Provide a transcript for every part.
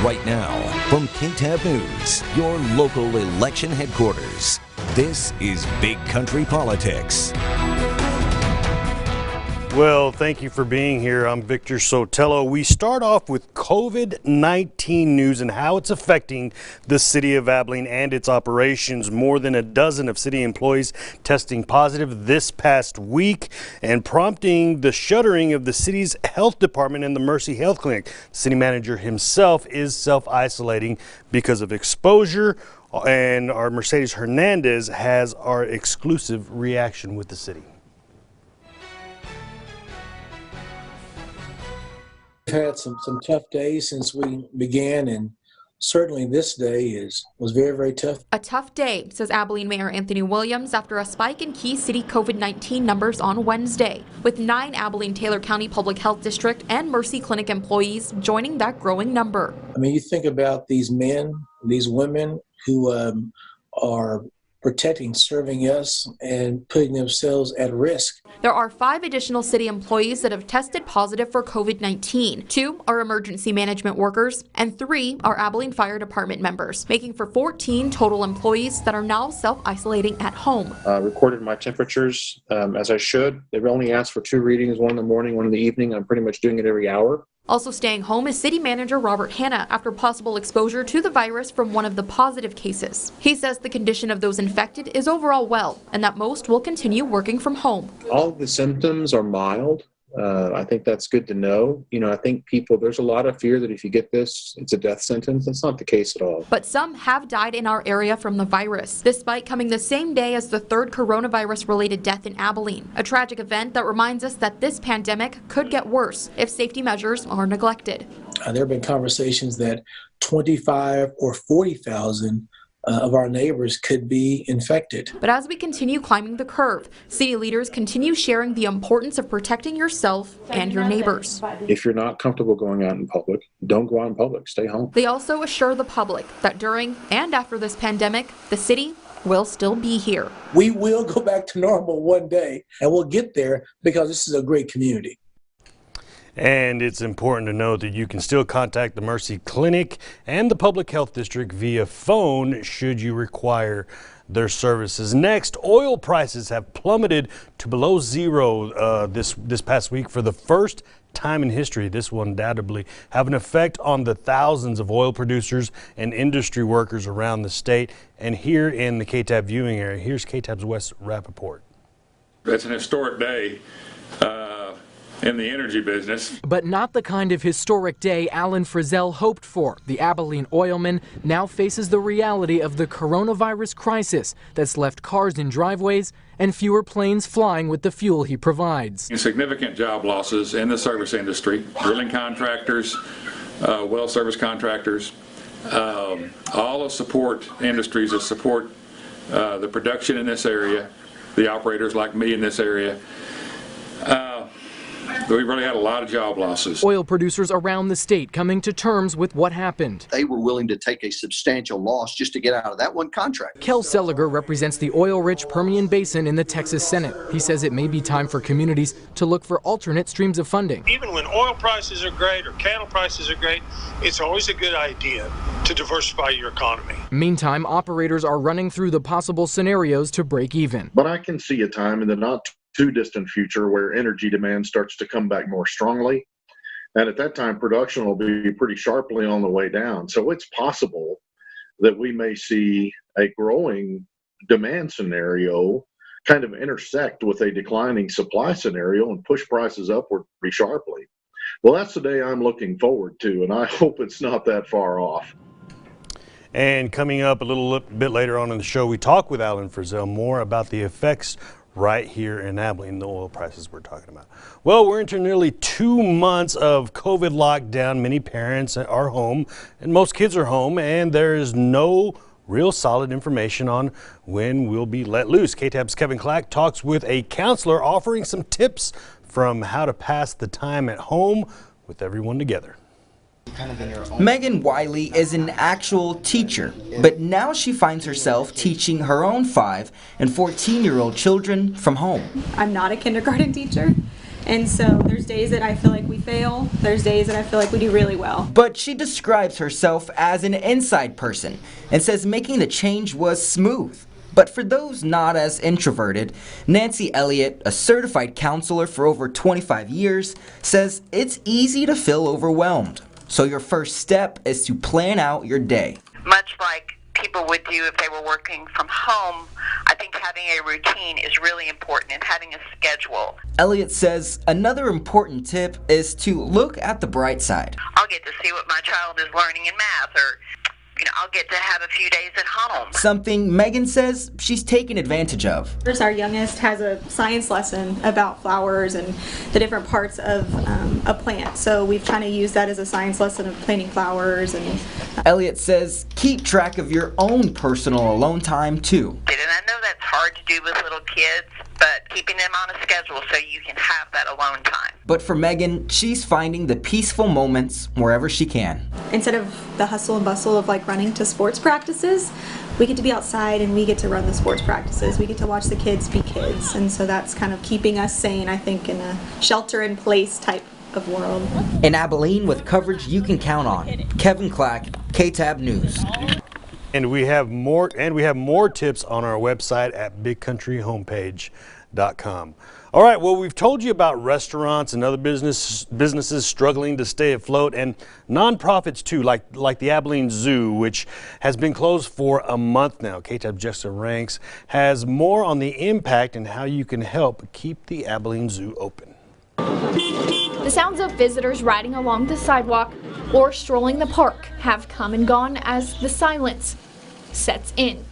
right now from KTAB News, your local election headquarters. This is Big Country Politics. Well, thank you for being here. I'm Victor Sotelo. We start off with COVID-19 news and how it's affecting the city of Abilene and its operations. More than a dozen of city employees testing positive this past week and prompting the shuttering of the city's health department and the Mercy Health Clinic. The city manager himself is self-isolating because of exposure, and our Mercedes Hernandez has our exclusive reaction with the city. We've had some tough days since we began, and certainly this day was very, very tough. A tough day, says Abilene Mayor Anthony Williams, after a spike in key city COVID-19 numbers on Wednesday, with 9 Abilene Taylor County Public Health District and Mercy Clinic employees joining that growing number. I mean, you think about these men, these women who are protecting, serving us, and putting themselves at risk. There are 5 additional city employees that have tested positive for COVID-19. 2 are emergency management workers, and 3 are Abilene Fire Department members, making for 14 total employees that are now self-isolating at home. Recorded my temperatures as I should. They've only asked for 2 readings, one in the morning, one in the evening. I'm pretty much doing it every hour. Also staying home is City Manager Robert Hanna after possible exposure to the virus from one of the positive cases. He says the condition of those infected is overall well and that most will continue working from home. All of the symptoms are mild. I think that's good to know. You know, I think there's a lot of fear that if you get this, it's a death sentence. That's not the case at all. But some have died in our area from the virus, this spike coming the same day as the 3rd coronavirus-related death in Abilene. A tragic event that reminds us that this pandemic could get worse if safety measures are neglected. There have been conversations that 25 or 40,000 of our neighbors could be infected. But as we continue climbing the curve, city leaders continue sharing the importance of protecting yourself and your neighbors. If you're not comfortable going out in public, don't go out in public. Stay home. They also assure the public that during and after this pandemic, the city will still be here. We will go back to normal one day, and we'll get there because this is a great community. And it's important to know that you can still contact the Mercy Clinic and the Public Health District via phone should you require their services. Next, oil prices have plummeted to below zero this past week for the first time in history. This will undoubtedly have an effect on the thousands of oil producers and industry workers around the state. And here in the KTAB viewing area, here's KTAB's Wes Rappaport. It's an historic day in the energy business. But not the kind of historic day Allan Frizzell hoped for. The Abilene oilman now faces the reality of the coronavirus crisis that's left cars in driveways and fewer planes flying with the fuel he provides. Significant job losses in the service industry, drilling contractors, well service contractors, all of support industries that support the production in this area, the operators like me in this area. We really had a lot of job losses. Oil producers around the state coming to terms with what happened. They were willing to take a substantial loss just to get out of that one contract. Kel Seliger represents the oil-rich Permian Basin in the Texas Senate. He says it may be time for communities to look for alternate streams of funding. Even when oil prices are great or cattle prices are great, it's always a good idea to diversify your economy. Meantime, operators are running through the possible scenarios to break even. But I can see a time in the not too distant future where energy demand starts to come back more strongly. And at that time, production will be pretty sharply on the way down. So it's possible that we may see a growing demand scenario kind of intersect with a declining supply scenario and push prices upward pretty sharply. Well, that's the day I'm looking forward to, and I hope it's not that far off. And coming up a little bit later on in the show, we talk with Allan Frizzell more about the effects right here in Abilene, the oil prices we're talking about. Well, we're into nearly 2 months of COVID lockdown. Many parents are home and most kids are home, and there is no real solid information on when we'll be let loose. KTAB's Kevin Clack talks with a counselor offering some tips from how to pass the time at home with everyone together. Megan Wiley is an actual teacher, but now she finds herself teaching her own 5- and 14-year-old children from home. I'm not a kindergarten teacher, And so there's days that I feel like we fail, there's days that I feel like we do really well. But she describes herself as an inside person and says making the change was smooth. But for those not as introverted, Nancy Elliott, a certified counselor for over 25 years, says it's easy to feel overwhelmed. So your first step is to plan out your day. Much like people would do if they were working from home, I think having a routine is really important and having a schedule. Elliott says another important tip is to look at the bright side. I'll get to see what my child is learning in math, or I'll get to have a few days at home. Something Megan says she's taken advantage of. First, our youngest has a science lesson about flowers and the different parts of a plant. So we've kind of used that as a science lesson of planting flowers. And Elliott says keep track of your own personal alone time too. And I know that's hard to do with little kids, but keeping them on a schedule so you can have that alone time. But for Megan, she's finding the peaceful moments wherever she can. Instead of the hustle and bustle of like running to sports practices, we get to be outside and we get to run the sports practices. We get to watch the kids be kids. And so that's kind of keeping us sane, I think, in a shelter-in-place type of world. In Abilene, with coverage you can count on. Kevin Clack, KTAB News. And we have more tips on our website at bigcountryhomepage.com. All right, well, we've told you about restaurants and other businesses struggling to stay afloat, and nonprofits too, like the Abilene Zoo, which has been closed for a month now. KTAB Jessica Ranks has more on the impact and how you can help keep the Abilene Zoo open. The sounds of visitors riding along the sidewalk or strolling the park have come and gone as the silence sets in.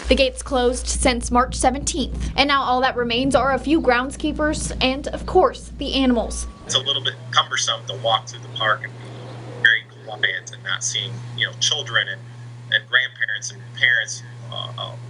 The gates closed since March 17th, and now all that remains are a few groundskeepers and, of course, the animals. It's a little bit cumbersome to walk through the park and be very quiet and not seeing, children and grandparents and parents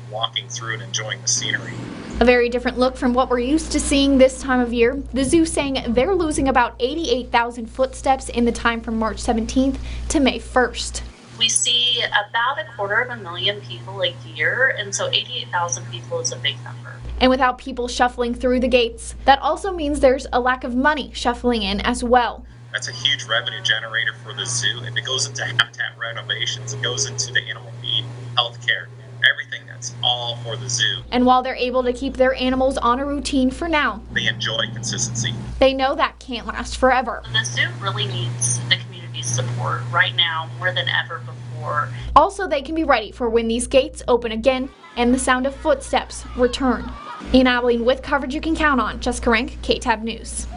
walking through and enjoying the scenery. A very different look from what we're used to seeing this time of year. The zoo saying they're losing about 88,000 footsteps in the time from March 17th to May 1st. We see about 250,000 people a year, and so 88,000 people is a big number. And without people shuffling through the gates, that also means there's a lack of money shuffling in as well. That's a huge revenue generator for the zoo, and it goes into habitat renovations, it goes into the animal feed, healthcare, everything. That's all for the zoo. And while they're able to keep their animals on a routine for now, they enjoy consistency. They know that can't last forever. The zoo really needs the community's support right now more than ever before. Also, they can be ready for when these gates open again and the sound of footsteps return. In Abilene, with coverage you can count on, Jessica Rank, KTAB News.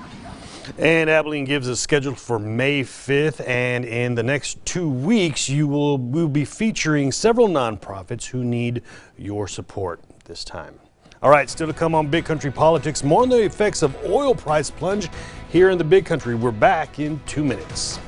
And Abilene gives a schedule for May 5th, and in the next 2 weeks we'll be featuring several nonprofits who need your support this time. All right, still to come on Big Country Politics, more on the effects of oil price plunge here in the Big Country. We're back in 2 minutes.